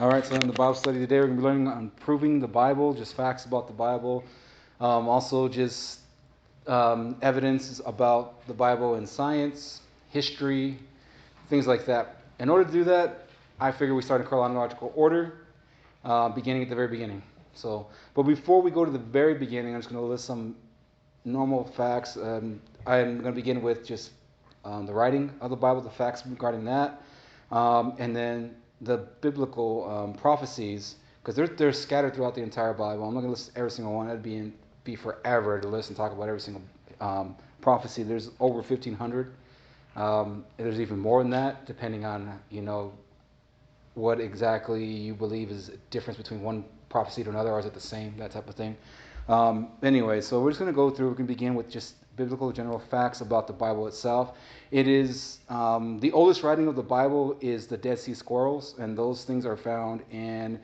All right, so in the Bible study today, we're going to be learning on proving the Bible, just facts about the Bible, also just evidence about the Bible in science, history, things like that. In order to do that, I figure we start in chronological order, beginning at the very beginning. But before we go to the very beginning, I'm just going to list some normal facts. I'm going to begin with just the writing of the Bible, the facts regarding that, and then the biblical prophecies, because they're scattered throughout the entire Bible. I'm not going to list every single one. That'd be forever to list and talk about every single prophecy. There's over 1,500. There's even more than that, depending on what exactly you believe is a difference between one prophecy to another, or is it the same, that type of thing. Anyway, so we're just going to go through. We're going to begin with just biblical general facts about the Bible itself. It is the oldest writing of the Bible is the Dead Sea Scrolls, and those things are found in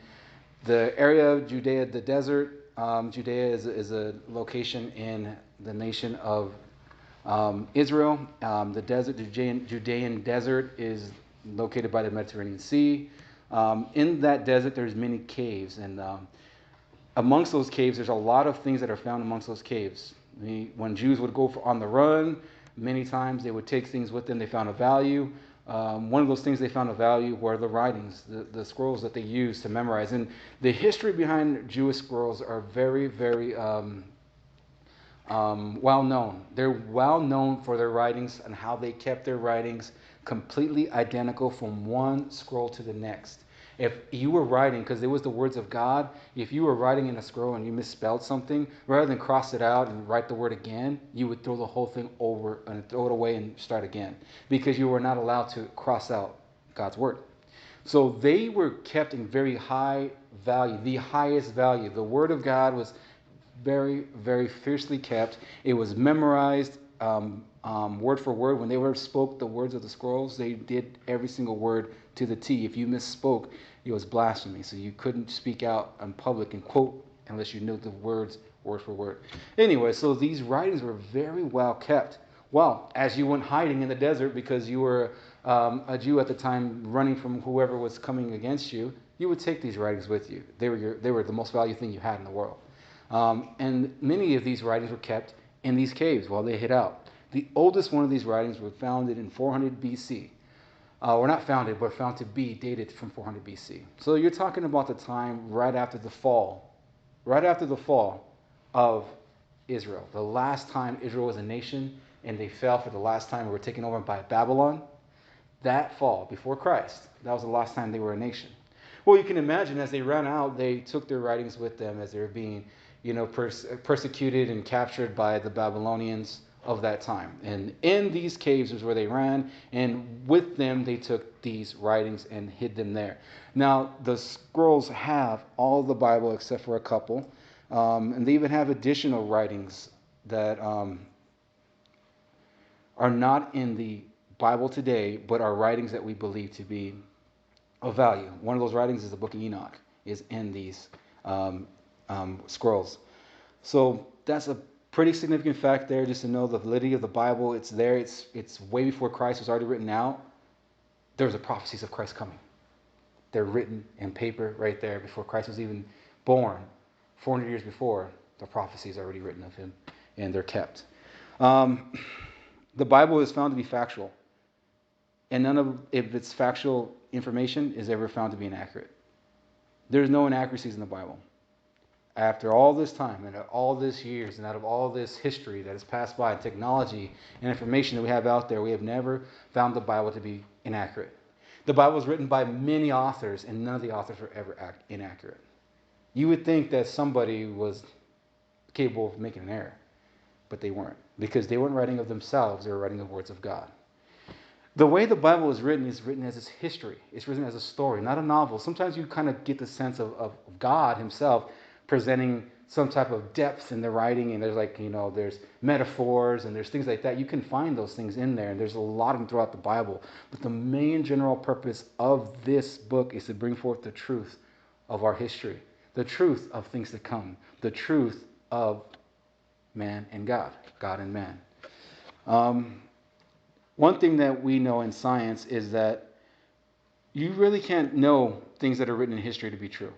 the area of Judea, the desert. Judea is a location in the nation of Israel. The desert, the Judean desert, is located by the Mediterranean Sea. In that desert, there's many caves, and amongst those caves, there's a lot of things that are found amongst those caves. When Jews would go on the run, many times they would take things with them they found of value. One of those things they found of value were the writings, the scrolls that they used to memorize. And the history behind Jewish scrolls are very, very well known. They're well known for their writings and how they kept their writings completely identical from one scroll to the next. If you were writing, because it was the words of God, if you were writing in a scroll and you misspelled something, rather than cross it out and write the word again, you would throw the whole thing over and throw it away and start again, because you were not allowed to cross out God's word. So they were kept in very high value, the highest value. The word of God was very, very fiercely kept. It was memorized word for word. When they were spoke the words of the scrolls, they did every single word to the T. If you misspoke, it was blasphemy. So you couldn't speak out in public and quote unless you knew the words word for word. Anyway, so these writings were very well kept. Well, as you went hiding in the desert because you were a Jew at the time, running from whoever was coming against you, you would take these writings with you. They were the most valuable thing you had in the world. And many of these writings were kept in these caves while they hid out. The oldest one of these writings was founded in 400 BC. Or not founded, but found to be dated from 400 BC. So you're talking about the time right after the fall of Israel. The last time Israel was a nation and they fell for the last time and were taken over by Babylon. That fall, before Christ, that was the last time they were a nation. Well, you can imagine as they ran out, they took their writings with them as they were being persecuted and captured by the Babylonians of that time. And in these caves is where they ran, and with them they took these writings and hid them there. Now, the scrolls have all the Bible except for a couple, and they even have additional writings that are not in the Bible today, but are writings that we believe to be of value. One of those writings is the Book of Enoch, is in these scrolls. So that's a pretty significant fact there, just to know the validity of the Bible. It's there. It's way before Christ was already written out. There's the prophecies of Christ coming. They're written in paper right there before Christ was even born. 400 years before, the prophecies are already written of him, and they're kept. The Bible is found to be factual, and none of its factual information is ever found to be inaccurate. There's no inaccuracies in the Bible. After all this time and all this years and out of all this history that has passed by, technology and information that we have out there, we have never found the Bible to be inaccurate. The Bible was written by many authors, and none of the authors were ever inaccurate. You would think that somebody was capable of making an error, but they weren't, because they weren't writing of themselves, they were writing the words of God. The way the Bible is written as its history. It's written as a story, not a novel. Sometimes you kind of get the sense of God himself presenting some type of depth in the writing, and there's metaphors and there's things like that. You can find those things in there, and there's a lot of them throughout the Bible. But the main general purpose of this book is to bring forth the truth of our history, the truth of things to come, the truth of man and God, God and man. One thing that we know in science is that you really can't know things that are written in history to be true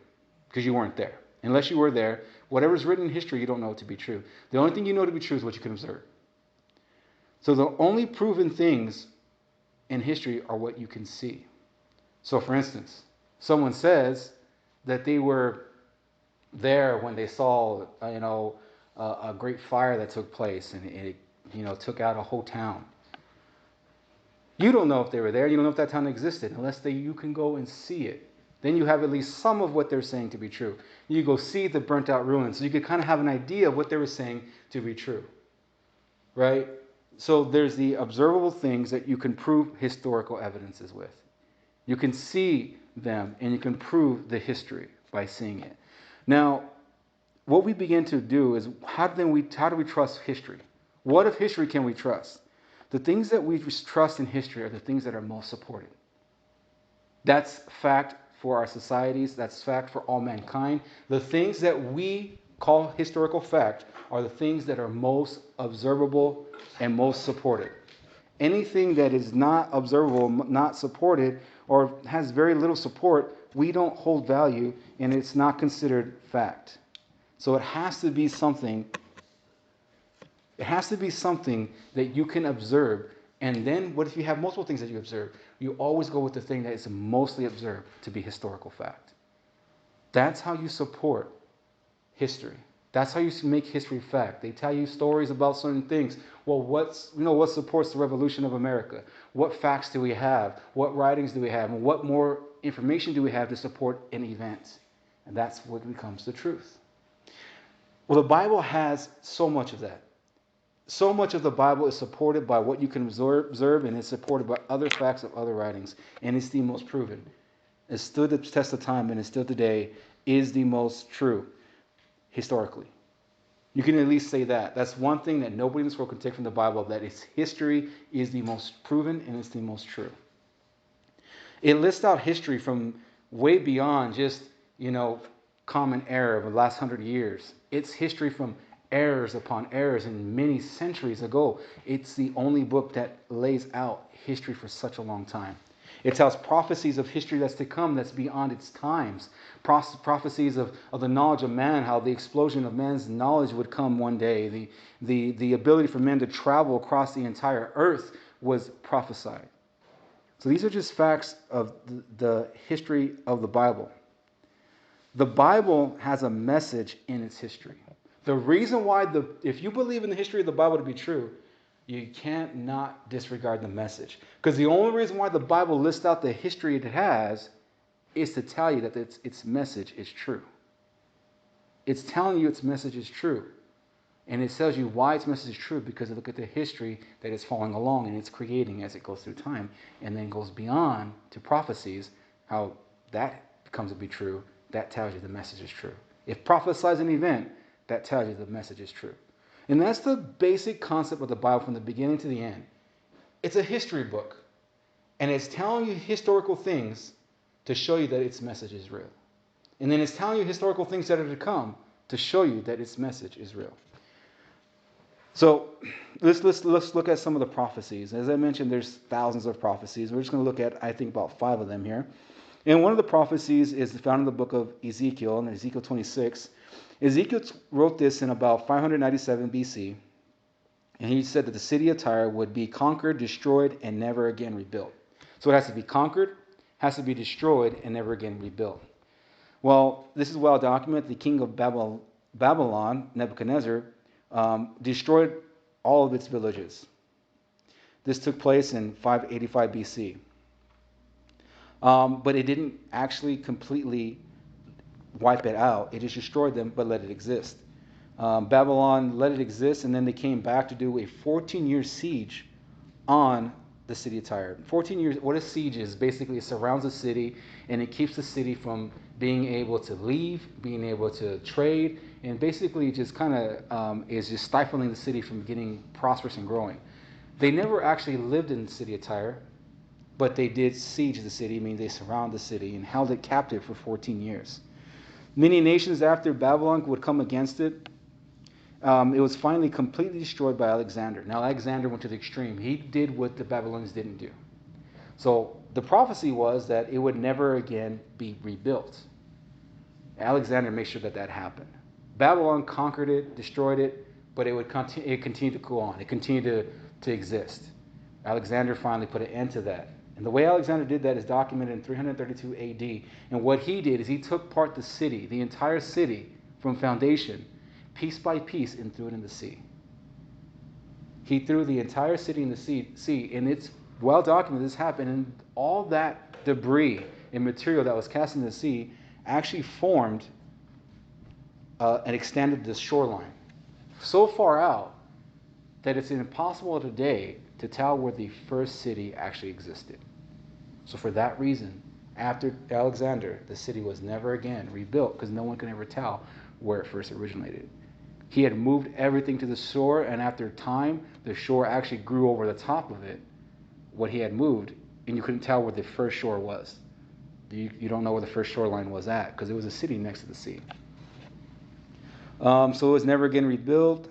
because you weren't there. Unless you were there, whatever's written in history, you don't know it to be true. The only thing you know to be true is what you can observe. So the only proven things in history are what you can see. So, for instance, someone says that they were there when they saw, a great fire that took place and it, took out a whole town. You don't know if they were there. You don't know if that town existed unless you can go and see it. Then you have at least some of what they're saying to be true. You go see the burnt out ruins, so you could kind of have an idea of what they were saying to be true, right? So there's the observable things that you can prove historical evidences with. You can see them and you can prove the history by seeing it. Now, what we begin to do is how do we trust history? What of history can we trust? The things that we trust in history are the things that are most supported. That's fact for our societies. That's fact for all mankind. The things that we call historical fact are the things that are most observable and most supported. Anything that is not observable, not supported, or has very little support, we don't hold value and it's not considered fact. So it has to be something that you can observe. And then what if you have multiple things that you observe? You always go with the thing that is mostly observed to be historical fact. That's how you support history. That's how you make history fact. They tell you stories about certain things. Well, what supports the revolution of America? What facts do we have? What writings do we have? And what more information do we have to support an event? And that's what becomes the truth. Well, the Bible has so much of that. So much of the Bible is supported by what you can observe, and it's supported by other facts of other writings, and it's the most proven. It stood the test of time, and it still today is the most true historically. You can at least say that. That's one thing that nobody in this world can take from the Bible, that its history is the most proven and it's the most true. It lists out history from way beyond just, common error of the last 100 years. It's history from errors upon errors and many centuries ago. It's the only book that lays out history for such a long time. It tells prophecies of history that's to come, that's beyond its times. Prophecies of the knowledge of man, how the explosion of man's knowledge would come one day. The ability for men to travel across the entire earth was prophesied. So these are just facts of the history of the Bible. The Bible has a message in its history. The reason why, if you believe in the history of the Bible to be true, you can't not disregard the message. Because the only reason why the Bible lists out the history it has is to tell you that its message is true. It's telling you its message is true. And it tells you why its message is true, because look at the history that it's following along and it's creating as it goes through time, and then goes beyond to prophecies, how that becomes to be true. That tells you the message is true. If prophesies an event, that tells you the message is true. And that's the basic concept of the Bible from the beginning to the end. It's a history book. And it's telling you historical things to show you that its message is real. And then it's telling you historical things that are to come to show you that its message is real. So let's look at some of the prophecies. As I mentioned, there's thousands of prophecies. We're just going to look at, I think, about 5 of them here. And one of the prophecies is found in the book of Ezekiel, in Ezekiel 26. Ezekiel wrote this in about 597 BC, and he said that the city of Tyre would be conquered, destroyed, and never again rebuilt. So it has to be conquered, has to be destroyed, and never again rebuilt. Well, this is well documented. The king of Babylon, Nebuchadnezzar, destroyed all of its villages. This took place in 585 BC. But it didn't actually completely wipe it out. It just destroyed them, but let it exist. Babylon let it exist, and then they came back to do a 14-year siege on the city of Tyre. 14 years, what a siege is, basically it surrounds the city, and it keeps the city from being able to leave, being able to trade, and basically just kind of is just stifling the city from getting prosperous and growing. They never actually lived in the city of Tyre, but they did siege the city, meaning they surrounded the city and held it captive for 14 years. Many nations after Babylon would come against it. It was finally completely destroyed by Alexander. Now, Alexander went to the extreme. He did what the Babylonians didn't do. So the prophecy was that it would never again be rebuilt. Alexander made sure that that happened. Babylon conquered it, destroyed it, but it continued to go on. It continued to exist. Alexander finally put an end to that. And the way Alexander did that is documented in 332 AD. And what he did is he took apart the city, the entire city, from foundation, piece by piece, and threw it in the sea. He threw the entire city in the sea, and it's well documented this happened, and all that debris and material that was cast in the sea actually formed and extended the shoreline so far out that it's impossible today to tell where the first city actually existed. So for that reason, after Alexander, the city was never again rebuilt because no one can ever tell where it first originated. He had moved everything to the shore, and after time, the shore actually grew over the top of it, what he had moved, and you couldn't tell where the first shore was. You don't know where the first shoreline was at because it was a city next to the sea. So it was never again rebuilt.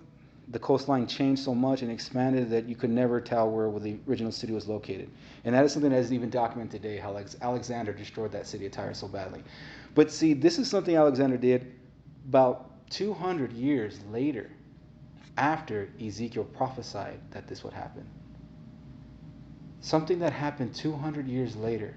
The coastline changed so much and expanded that you could never tell where the original city was located. And that is something that is even documented today, how Alexander destroyed that city entire so badly. But see, this is something Alexander did about 200 years later, after Ezekiel prophesied that this would happen. Something that happened 200 years later.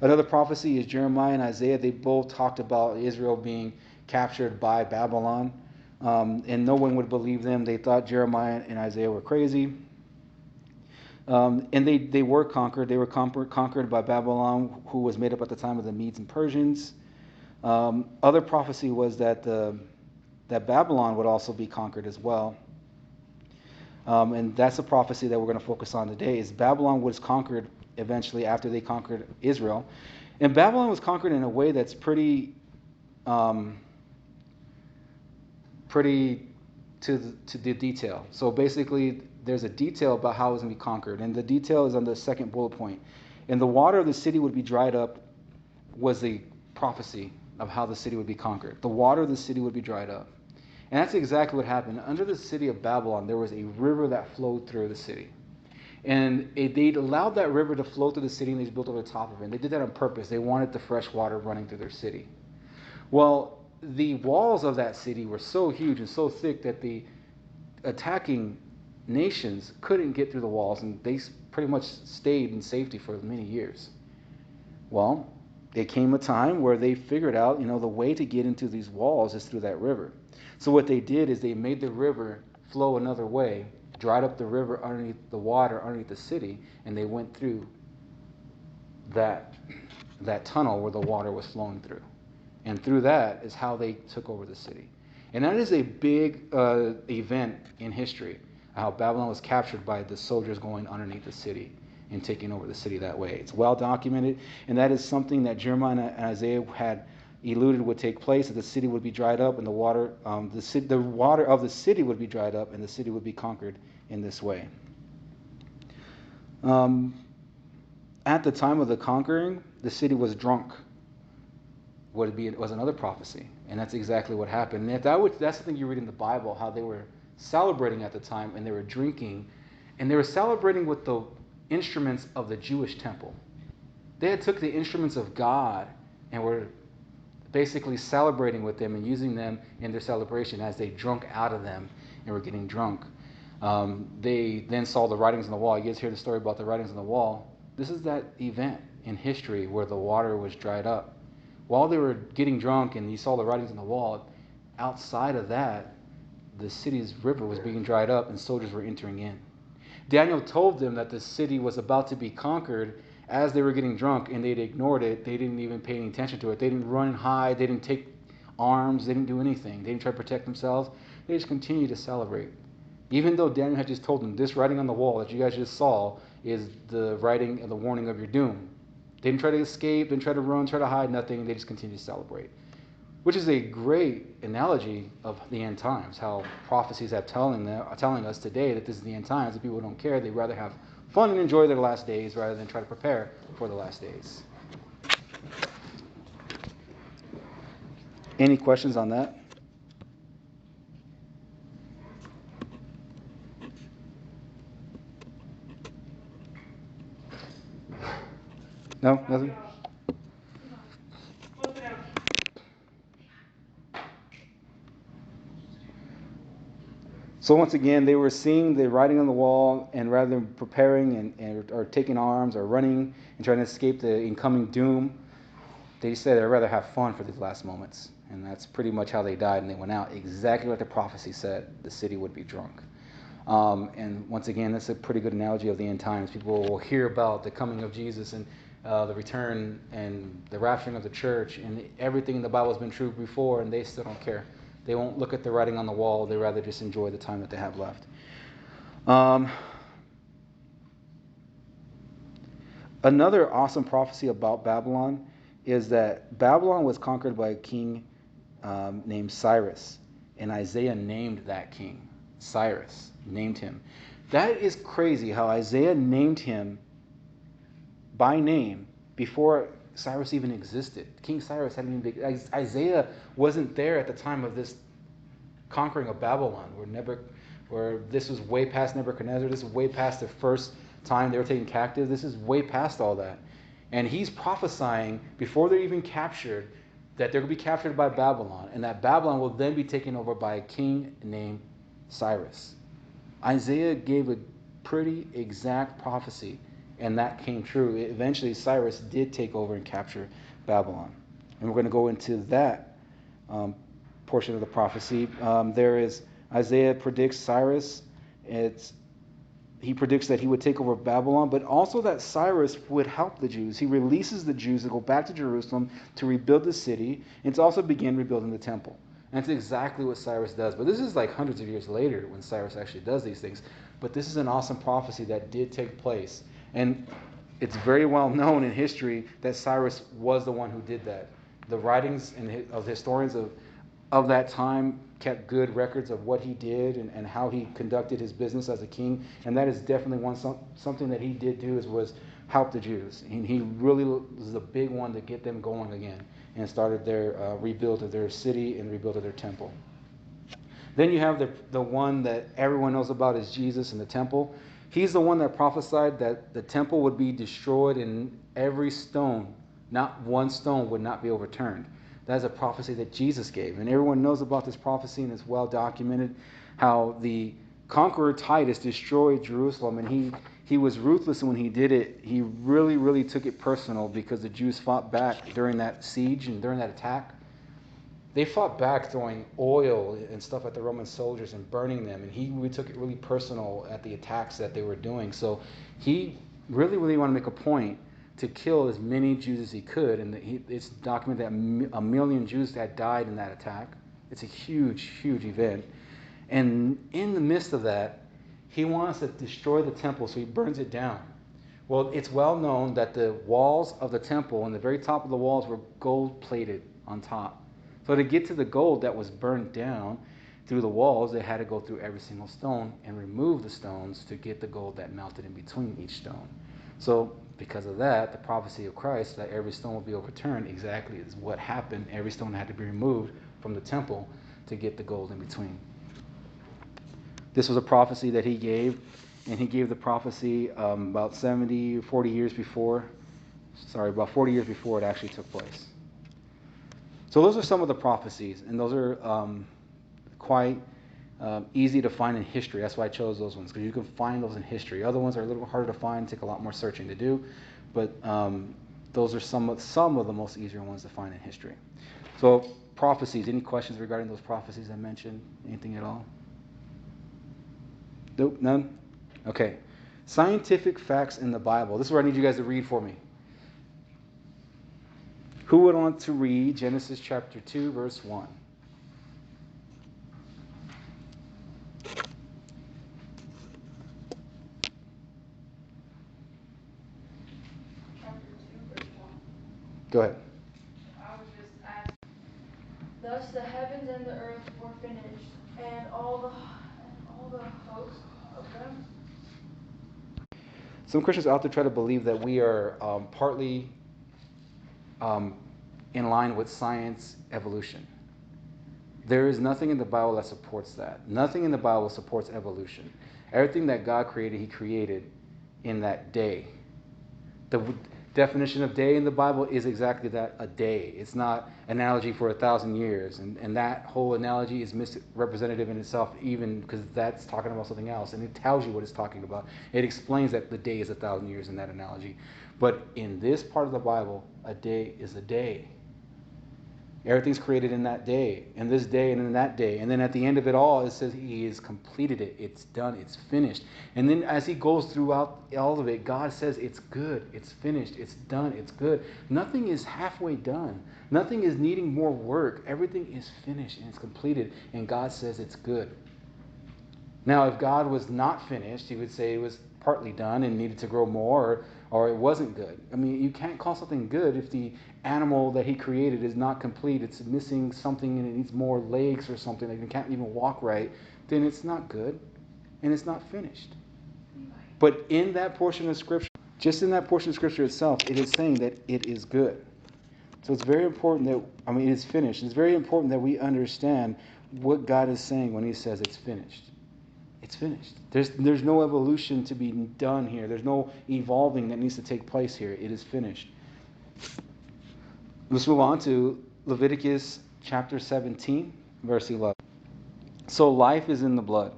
Another prophecy is Jeremiah and Isaiah. They both talked about Israel being captured by Babylon. And no one would believe them. They thought Jeremiah and Isaiah were crazy. And they were conquered. They were conquered by Babylon, who was made up at the time of the Medes and Persians. Other prophecy was that Babylon would also be conquered as well. And that's a prophecy that we're going to focus on today, is Babylon was conquered eventually after they conquered Israel. And Babylon was conquered in a way that's pretty to the detail. So basically, there's a detail about how it was going to be conquered, and the detail is on the second bullet point. And the water of the city would be dried up was the prophecy of how the city would be conquered. The water of the city would be dried up. And that's exactly what happened. Under the city of Babylon, there was a river that flowed through the city. And they allowed that river to flow through the city, and they built over the top of it. And they did that on purpose. They wanted the fresh water running through their city. Well, the walls of that city were so huge and so thick that the attacking nations couldn't get through the walls, and they pretty much stayed in safety for many years. Well, there came a time where they figured out, the way to get into these walls is through that river. So what they did is they made the river flow another way, dried up the river underneath the water, underneath the city, and they went through that tunnel where the water was flowing through. And through that is how they took over the city. And that is a big event in history, how Babylon was captured by the soldiers going underneath the city and taking over the city that way. It's well documented, and that is something that Jeremiah and Isaiah had alluded would take place, that the city would be dried up and the water of the city would be dried up and the city would be conquered in this way. At the time of the conquering, the city was drunk. Was another prophecy, and that's exactly what happened. And that's the thing you read in the Bible, how they were celebrating at the time, and they were drinking, and they were celebrating with the instruments of the Jewish temple. They had took the instruments of God and were basically celebrating with them and using them in their celebration as they drunk out of them and were getting drunk. They then saw the writings on the wall. You guys hear the story about the writings on the wall. This is that event in history where the water was dried up. While they were getting drunk and you saw the writings on the wall, outside of that, the city's river was being dried up and soldiers were entering in. Daniel told them that the city was about to be conquered as they were getting drunk, and they'd ignored it. They didn't even pay any attention to it. They didn't run and hide. They didn't take arms. They didn't do anything. They didn't try to protect themselves. They just continued to celebrate. Even though Daniel had just told them, this writing on the wall that you guys just saw is the writing and the warning of your doom. They didn't try to escape, didn't try to run, try to hide, nothing. They just continued to celebrate. Which is a great analogy of the end times, how prophecies are telling us today that this is the end times, and people don't care. They'd rather have fun and enjoy their last days rather than try to prepare for the last days. Any questions on that? No, nothing. So once again, they were seeing the writing on the wall, and rather than preparing or taking arms or running and trying to escape the incoming doom, they said they'd rather have fun for these last moments. And that's pretty much how they died, and they went out exactly like the prophecy said the city would be drunk. And once again, that's a pretty good analogy of the end times. People will hear about the coming of Jesus and the return and the rapturing of the church, and everything in the Bible has been true before, and they still don't care. They won't look at the writing on the wall. They rather just enjoy the time that they have left. Another awesome prophecy about Babylon is that Babylon was conquered by a king named Cyrus, and Isaiah named that king. Cyrus named him. That is crazy how Isaiah named him by name before Cyrus even existed. King Cyrus hadn't even been. Isaiah wasn't there at the time of this conquering of Babylon. Where this was way past Nebuchadnezzar. This is way past the first time they were taken captive. This is way past all that. And he's prophesying before they're even captured that they're going to be captured by Babylon, and that Babylon will then be taken over by a king named Cyrus. Isaiah gave a pretty exact prophecy, and that came true. Eventually, Cyrus did take over and capture Babylon. And we're going to go into that portion of the prophecy. There is Isaiah predicts Cyrus. He predicts that he would take over Babylon, but also that Cyrus would help the Jews. He releases the Jews to go back to Jerusalem to rebuild the city and to also begin rebuilding the temple. And it's exactly what Cyrus does. But this is like hundreds of years later when Cyrus actually does these things. But this is an awesome prophecy that did take place. And it's very well known in history that Cyrus was the one who did that. The writings of historians of that time kept good records of what he did and how he conducted his business as a king. And that is definitely something that he did do was help the Jews. And he really was the big one to get them going again and started their rebuild of their city and rebuild of their temple. Then you have the one that everyone knows about is Jesus and the temple. He's the one that prophesied that the temple would be destroyed and every stone, not one stone, would not be overturned. That is a prophecy that Jesus gave. And everyone knows about this prophecy, and it's well documented how the conqueror Titus destroyed Jerusalem, and he was ruthless when he did it. He really, really took it personal because the Jews fought back during that siege and during that attack. They fought back throwing oil and stuff at the Roman soldiers and burning them, and he really took it really personal at the attacks that they were doing. So he really, really wanted to make a point to kill as many Jews as he could, and it's documented that 1 million Jews had died in that attack. It's a huge, huge event. And in the midst of that, he wants to destroy the temple, so he burns it down. Well, it's well known that the walls of the temple and the very top of the walls were gold-plated on top. So to get to the gold that was burned down through the walls, they had to go through every single stone and remove the stones to get the gold that melted in between each stone. So because of that, the prophecy of Christ that every stone will be overturned exactly is what happened. Every stone had to be removed from the temple to get the gold in between. This was a prophecy that he gave, and he gave the prophecy about 40 years before it actually took place. So those are some of the prophecies, and those are quite easy to find in history. That's why I chose those ones, because you can find those in history. Other ones are a little harder to find, take a lot more searching to do, but those are some of the most easier ones to find in history. So prophecies, any questions regarding those prophecies I mentioned? Anything at all? Nope, none? Okay. Scientific facts in the Bible. This is where I need you guys to read for me. Who would want to read Genesis chapter 2, verse 1? Go ahead. I was just asking. Thus the heavens and the earth were finished, and all the hosts of them. Some Christians out there try to believe that we are partly in line with science evolution. There is nothing in the Bible that supports that. Nothing in the Bible supports evolution. Everything that God created, He created in that day. The definition of day in the Bible is exactly that, a day. It's not an analogy for 1,000 years. And that whole analogy is misrepresentative in itself, even because that's talking about something else. And it tells you what it's talking about. It explains that the day is 1,000 years in that analogy. But in this part of the Bible, a day is a day. Everything's created in that day, in this day and in that day. And then at the end of it all, it says he has completed it. It's done. It's finished. And then as he goes throughout all of it, God says it's good. It's finished. It's done. It's good. Nothing is halfway done. Nothing is needing more work. Everything is finished and it's completed. And God says it's good. Now, if God was not finished, he would say it was partly done and needed to grow more, or it wasn't good. I mean, you can't call something good if the animal that he created is not complete. It's missing something and it needs more legs or something. Like it can't even walk right. Then it's not good and it's not finished. But in that portion of Scripture, just in that portion of Scripture itself, it is saying that it is good. So it's very important that, it is finished. It's very important that we understand what God is saying when he says it's finished. It's finished. There's no evolution to be done here. There's no evolving that needs to take place here. It is finished. Let's move on to Leviticus chapter 17, verse 11. So life is in the blood.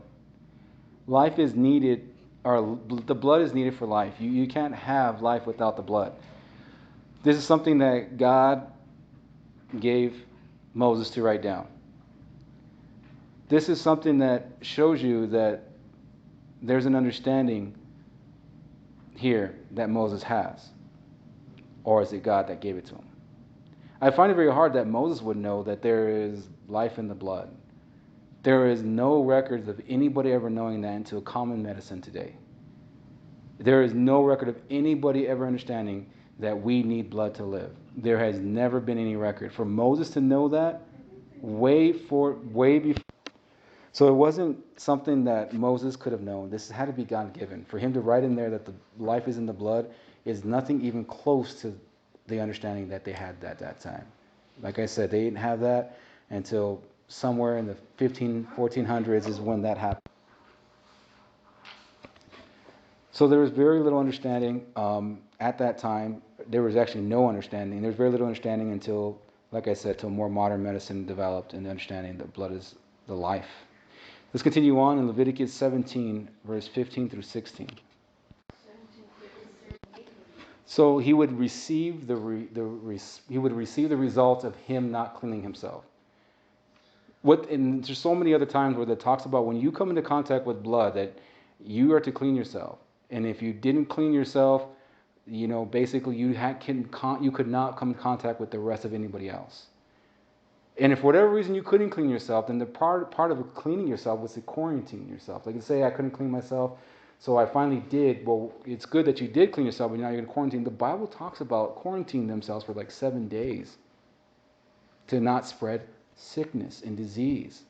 Life is needed, or the blood is needed for life. You can't have life without the blood. This is something that God gave Moses to write down. This is something that shows you that there's an understanding here that Moses has. Or is it God that gave it to him? I find it very hard that Moses would know that there is life in the blood. There is no records of anybody ever knowing that until common medicine today. There is no record of anybody ever understanding that we need blood to live. There has never been any record. For Moses to know that, way before. So it wasn't something that Moses could have known. This had to be God given. For him to write in there that the life is in the blood is nothing even close to the understanding that they had at that time. Like I said, they didn't have that until somewhere in the 1400s is when that happened. So there was very little understanding at that time. There was actually no understanding. There was very little understanding until, like I said, till more modern medicine developed and understanding that blood is the life. Let's continue on in Leviticus 17, verse 15 through 16. So he would receive the result of him not cleaning himself. And there's so many other times where it talks about when you come into contact with blood that you are to clean yourself. And if you didn't clean yourself, basically you could not come in contact with the rest of anybody else. And if for whatever reason you couldn't clean yourself, then the part of cleaning yourself was to quarantine yourself. Like, say I couldn't clean myself, so I finally did. Well, it's good that you did clean yourself, but now you're going to quarantine. The Bible talks about quarantining themselves for like 7 days to not spread sickness and disease.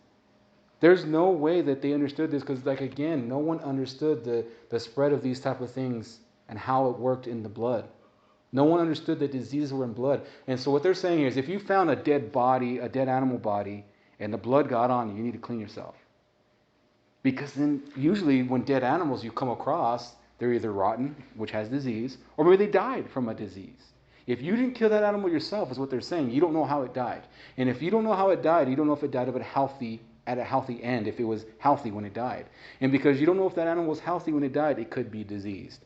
There's no way that they understood this because, again, no one understood the spread of these type of things and how it worked in the blood. No one understood that diseases were in blood. And so what they're saying here is if you found a dead body, a dead animal body, and the blood got on you, you need to clean yourself. Because then usually when dead animals you come across, they're either rotten, which has disease, or maybe they died from a disease. If you didn't kill that animal yourself, is what they're saying, you don't know how it died. And if you don't know how it died, you don't know if it died at a healthy end, if it was healthy when it died. And because you don't know if that animal was healthy when it died, it could be diseased,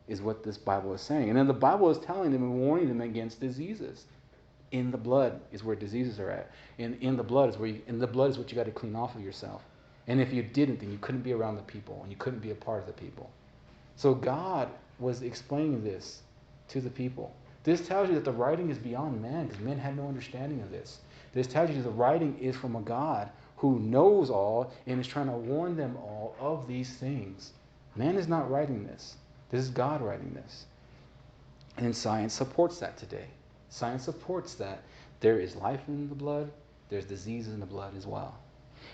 is what this Bible is saying. And then the Bible is telling them and warning them against diseases. In the blood is where diseases are at. And in the blood is what you got to clean off of yourself. And if you didn't, then you couldn't be around the people and you couldn't be a part of the people. So God was explaining this to the people. This tells you that the writing is beyond man because men had no understanding of this. This tells you the writing is from a God who knows all and is trying to warn them all of these things. Man is not writing this. This is God writing this. And science supports that today. Science supports that there is life in the blood, there's disease in the blood as well.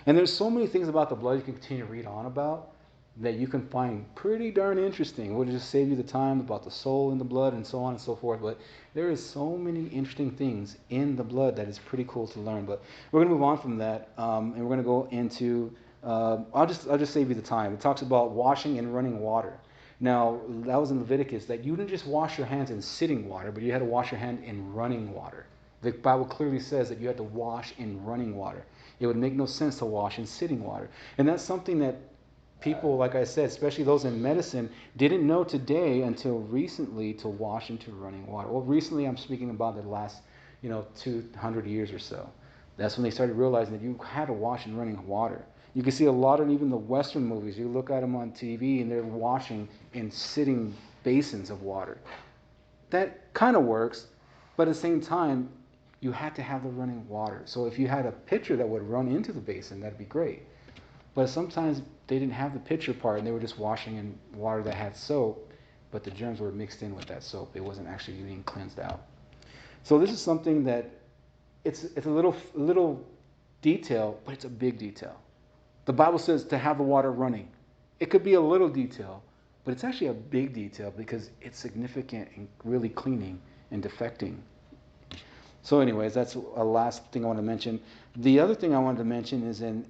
And there's so many things about the blood you can continue to read on about that you can find pretty darn interesting. We'll just save you the time about the soul in the blood and so on and so forth. But there is so many interesting things in the blood that is pretty cool to learn. But we're going to move on from that, and we're going to go into. I'll just save you the time. It talks about washing in running water. Now, that was in Leviticus, that you didn't just wash your hands in sitting water, but you had to wash your hand in running water. The Bible clearly says that you had to wash in running water. It would make no sense to wash in sitting water. And that's something that people, like I said, especially those in medicine, didn't know today until recently to wash into running water. Well, recently I'm speaking about the last, 200 years or so. That's when they started realizing that you had to wash in running water. You can see a lot of even the Western movies. You look at them on TV and they're washing in sitting basins of water. That kind of works, but at the same time, you had to have the running water. So if you had a pitcher that would run into the basin, that'd be great. But sometimes they didn't have the pitcher part and they were just washing in water that had soap, but the germs were mixed in with that soap. It wasn't actually being cleansed out. So this is something that it's a little detail, but it's a big detail. The Bible says to have the water running. It could be a little detail, but it's actually a big detail because it's significant in really cleaning and defecting. So anyways, that's a last thing I want to mention. The other thing I wanted to mention is in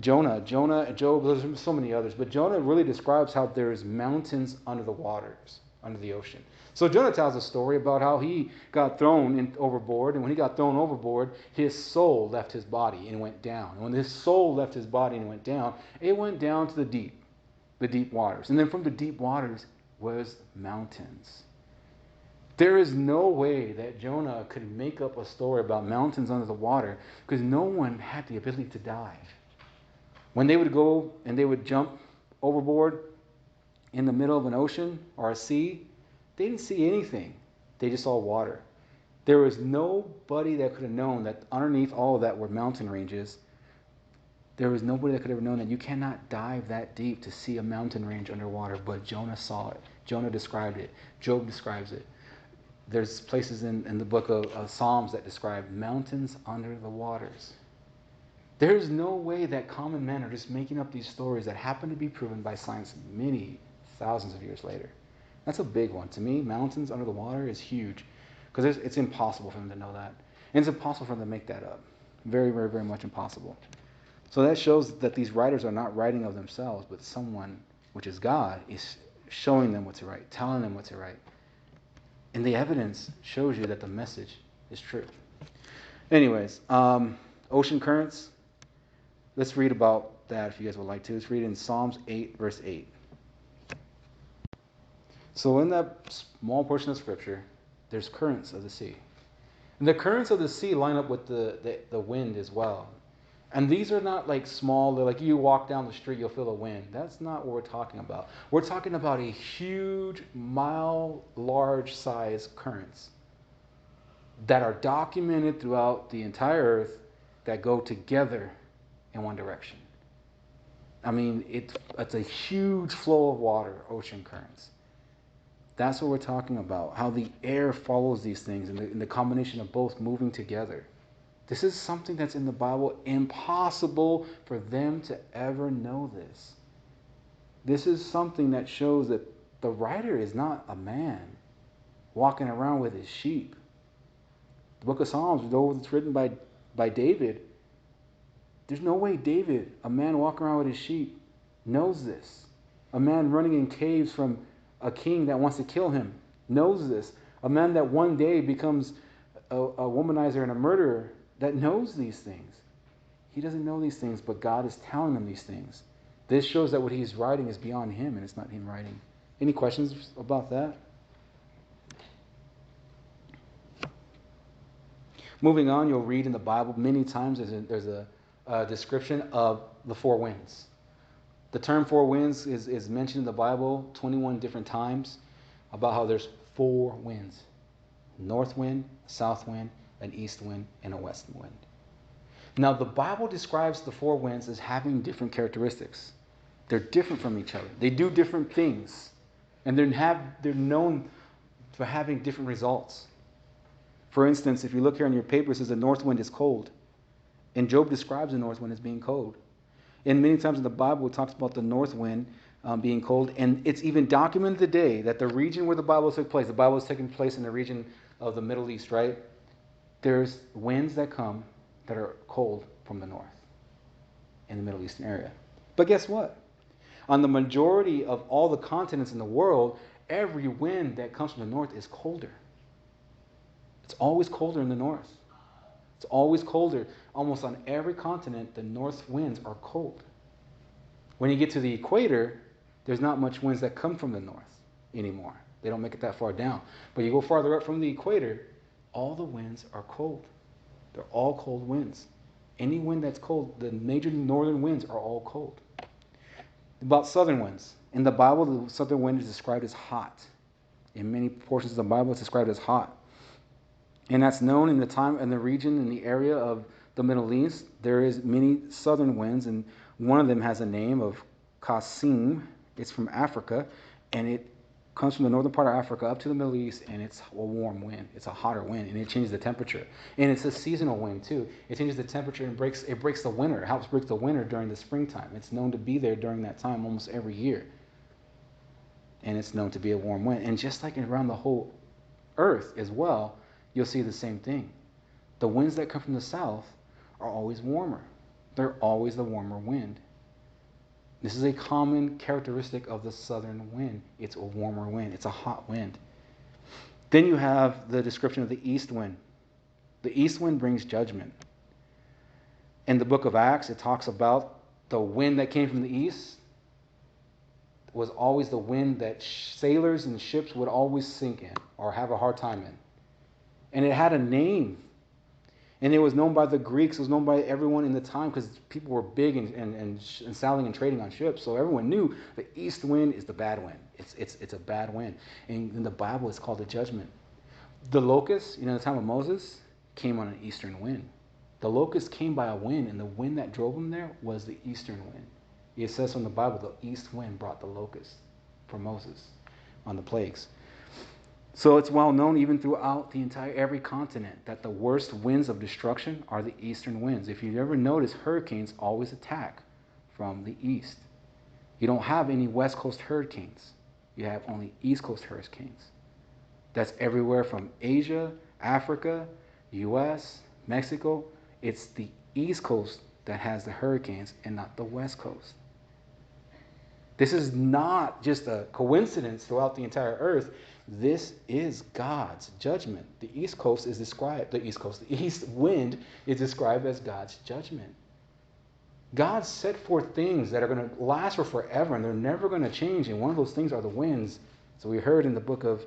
Jonah, Job, there's so many others, but Jonah really describes how there's mountains under the waters, under the ocean. So Jonah tells a story about how he got thrown overboard, and when he got thrown overboard, his soul left his body and went down. And when his soul left his body and went down to the deep waters. And then from the deep waters was mountains. There is no way that Jonah could make up a story about mountains under the water because no one had the ability to dive. When they would go and they would jump overboard in the middle of an ocean or a sea, they didn't see anything. They just saw water. There was nobody that could have known that underneath all of that were mountain ranges. There was nobody that could have known that you cannot dive that deep to see a mountain range underwater, but Jonah saw it. Jonah described it. Job describes it. There's places in the book of Psalms that describe mountains under the waters. There's no way that common men are just making up these stories that happen to be proven by science many thousands of years later. That's a big one. To me, mountains under the water is huge because it's impossible for them to know that. And it's impossible for them to make that up. Very, very, very much impossible. So that shows that these writers are not writing of themselves, but someone, which is God, is showing them what to write, telling them what to write. And the evidence shows you that the message is true. Anyways, ocean currents. Let's read about that if you guys would like to. Let's read in Psalms 8, verse 8. So in that small portion of Scripture, there's currents of the sea. And the currents of the sea line up with the wind as well. And these are not like small, they're like you walk down the street, you'll feel the wind. That's not what we're talking about. We're talking about a huge, mile-large size currents that are documented throughout the entire earth that go together in one direction. I mean, it's a huge flow of water, ocean currents. That's what we're talking about, how the air follows these things and the combination of both moving together. This is something that's in the Bible, impossible for them to ever know this. This is something that shows that the writer is not a man walking around with his sheep. The book of Psalms, though it's written by David, there's no way David, a man walking around with his sheep, knows this. A man running in caves from a king that wants to kill him knows this. A man that one day becomes a womanizer and a murderer that knows these things. He doesn't know these things, but God is telling him these things. This shows that what he's writing is beyond him and it's not him writing. Any questions about that? Moving on, you'll read in the Bible many times there's a description of the four winds. The term four winds is mentioned in the Bible 21 different times about how there's four winds. North wind, south wind, an east wind, and a west wind. Now the Bible describes the four winds as having different characteristics. They're different from each other. They do different things. And they're known for having different results. For instance, if you look here on your paper, it says the north wind is cold. And Job describes the north wind as being cold. And many times in the Bible, it talks about the north wind being cold. And it's even documented today that the region where the Bible took place, the Bible is taking place in the region of the Middle East, right? There's winds that come that are cold from the north in the Middle Eastern area. But guess what? On the majority of all the continents in the world, every wind that comes from the north is colder. It's always colder in the north. It's always colder. Almost on every continent, the north winds are cold. When you get to the equator, there's not much winds that come from the north anymore. They don't make it that far down. But you go farther up from the equator, all the winds are cold. They're all cold winds. Any wind that's cold, the major northern winds are all cold. About southern winds. In the Bible, the southern wind is described as hot. In many portions of the Bible, it's described as hot. And that's known in the time and the region in the area of the Middle East. There is many southern winds, and one of them has a name of Qasim. It's from Africa, and it comes from the northern part of Africa up to the Middle East, and it's a warm wind. It's a hotter wind, and it changes the temperature. And it's a seasonal wind too. It changes the temperature and breaks the winter. It helps break the winter during the springtime. It's known to be there during that time almost every year. And it's known to be a warm wind. And just like around the whole earth as well, you'll see the same thing. The winds that come from the south are always warmer. They're always the warmer wind. This is a common characteristic of the southern wind. It's a warmer wind. It's a hot wind. Then you have the description of the east wind. The east wind brings judgment. In the book of Acts, it talks about the wind that came from the east was always the wind that sailors and ships would always sink in or have a hard time in. And it had a name. And it was known by the Greeks. It was known by everyone in the time because people were big and sailing and trading on ships. So everyone knew the east wind is the bad wind. It's a bad wind. And in the Bible, it's called the judgment. The locusts, in the time of Moses, came on an eastern wind. The locusts came by a wind, and the wind that drove them there was the eastern wind. It says from the Bible, the east wind brought the locusts for Moses on the plagues. So it's well known even throughout every continent that the worst winds of destruction are the eastern winds. If you ever notice, hurricanes always attack from the east. You don't have any west coast hurricanes. You have only east coast hurricanes. That's everywhere from Asia, Africa, US, Mexico. It's the east coast that has the hurricanes and not the west coast. This is not just a coincidence throughout the entire earth. This is God's judgment. The east wind is described as God's judgment. God set forth things that are going to last for forever, and they're never going to change. And one of those things are the winds. So we heard in the book of,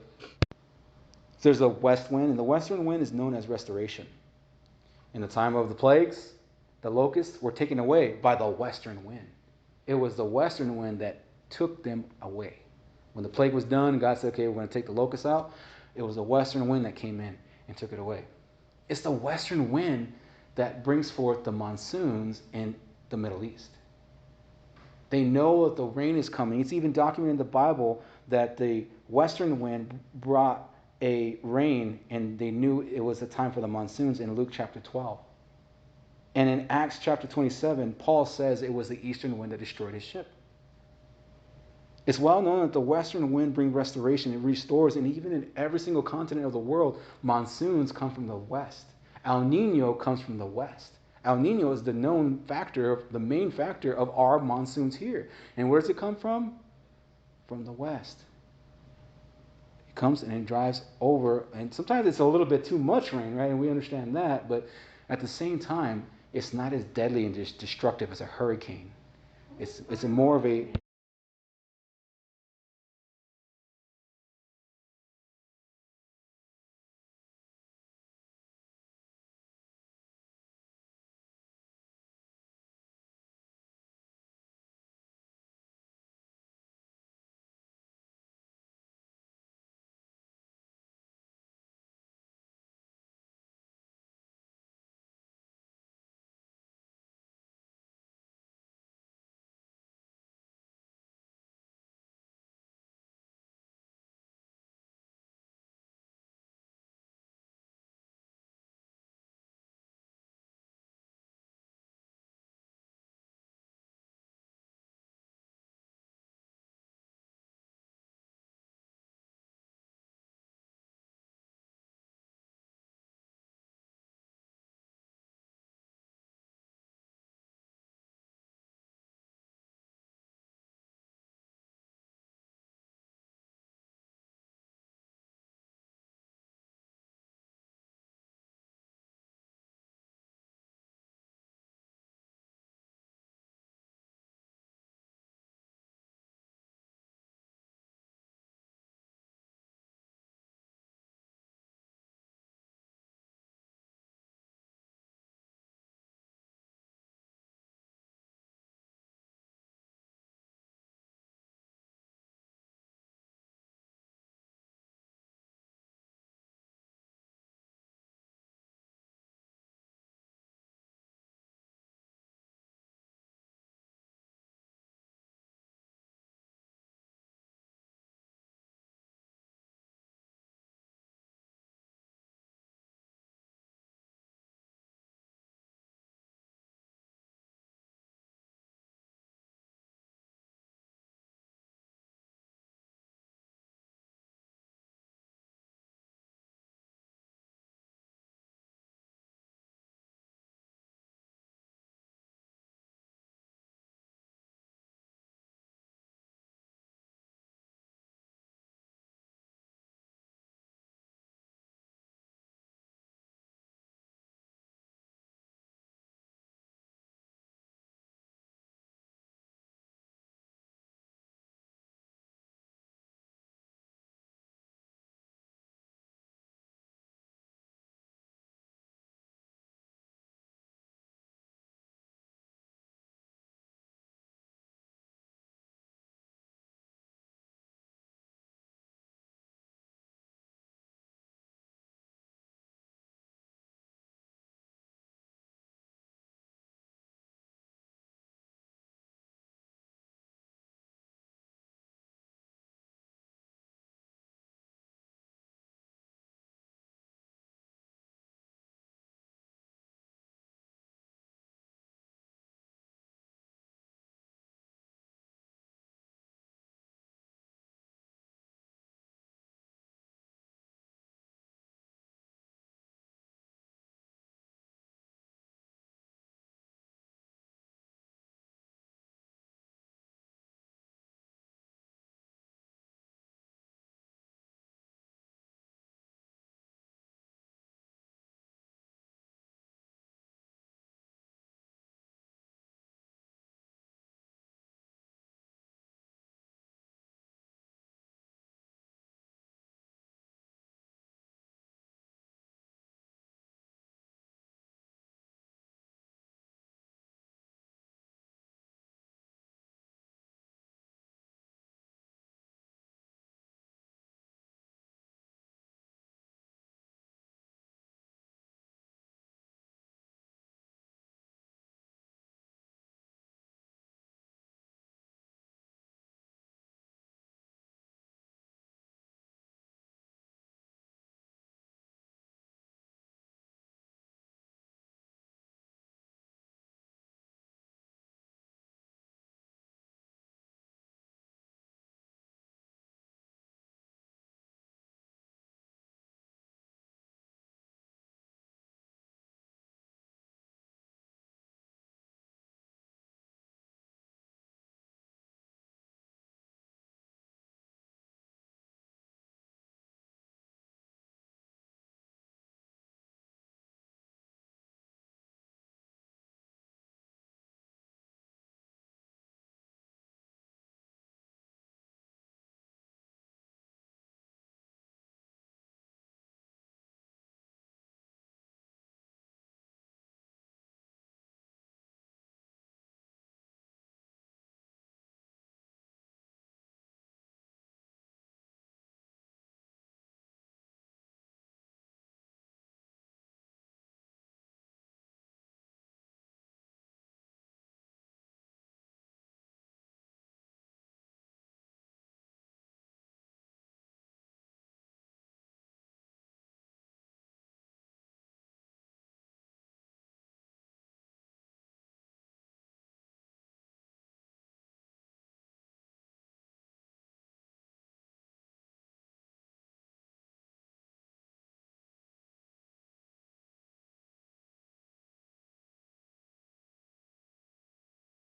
there's a west wind, and the western wind is known as restoration. In the time of the plagues, the locusts were taken away by the western wind. It was the western wind that took them away. When the plague was done, God said, okay, we're going to take the locusts out. It was the western wind that came in and took it away. It's the western wind that brings forth the monsoons in the Middle East. They know that the rain is coming. It's even documented in the Bible that the western wind brought a rain, and they knew it was the time for the monsoons in Luke chapter 12. And in Acts chapter 27, Paul says it was the eastern wind that destroyed his ship. It's well known that the western wind brings restoration. It restores, and even in every single continent of the world, monsoons come from the west. El Nino comes from the west. El Nino is the known factor, the main factor of our monsoons here. And where does it come from? From the west. It comes and it drives over, and sometimes it's a little bit too much rain, right? And we understand that, but at the same time, it's not as deadly and destructive as a hurricane. It's more of a